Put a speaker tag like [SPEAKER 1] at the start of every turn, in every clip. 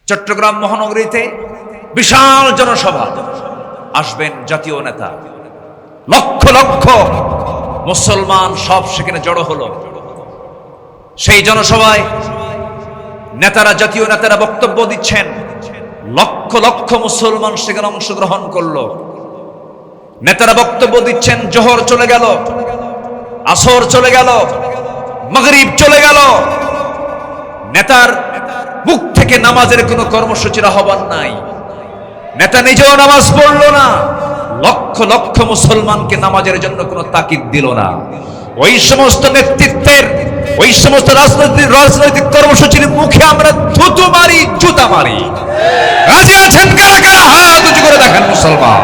[SPEAKER 1] চট্টগ্রাম মহানগরীতে বিশাল জনসভা, আসবেন জাতীয় নেতা, লক্ষ লক্ষ মুসলমান সব সেখানে জড়ো হলো। সেই জনসভায় নেতারা, জাতীয় নেতারা বক্তব্য দিচ্ছেন, লক্ষ লক্ষ মুসলমান সেখানে অংশগ্রহণ করলো। নেতারা বক্তব্য দিচ্ছেন, জোহর চলে গেল, আসর চলে গেল, মাগরিব চলে গেল, নেতার মুখ থেকে নামাজের কোনো কর্মসূচির আহ্বান নাই। নেতা নিজেও নামাজ পড়লো না, লক্ষ লক্ষ মুসলমানকে নামাজের জন্য কোনো তাকিদ দিল না। ওই সমস্ত নেতৃত্বের, ওই সমস্ত রাজনৈতিক কর্মসূচির মুখে আমরা থুতু মারি, জুতা মারি। রাজি আছেন কারা কারা? হাত উঁচু করে দেখেন মুসলমান।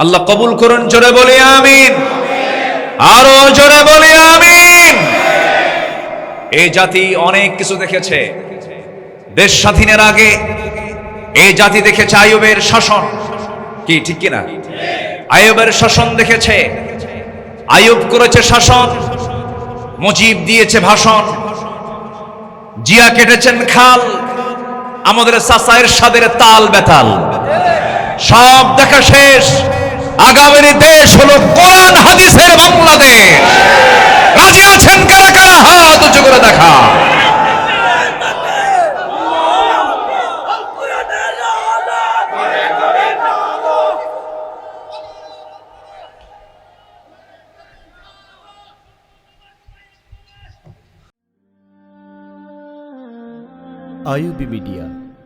[SPEAKER 1] আল্লাহ কবুল করুন, জোরে বলি আমিন, আরো জোরে বলি আমিন। এই জাতি অনেক কিছু দেখেছে। দেশ স্বাধীনের আগে এই জাতি দেখেছে আইয়ুবের শাসন, কি ঠিক কিনা? আইয়ুবের শাসন দেখেছে। আইয়ুব করেছে শাসন, মুজিব দিয়েছে ভাষণ, জিয়া কেটেছেন খাল, আমাদের চাচা এরশাদের তাল বেতাল। সব দেখা শেষ, আগামীর দেশ হলো কোরআন হাদিসের বাংলাদেশ। রাজি আছেন কারা কারা? হাত উঁচু করে দেখা।
[SPEAKER 2] IUB media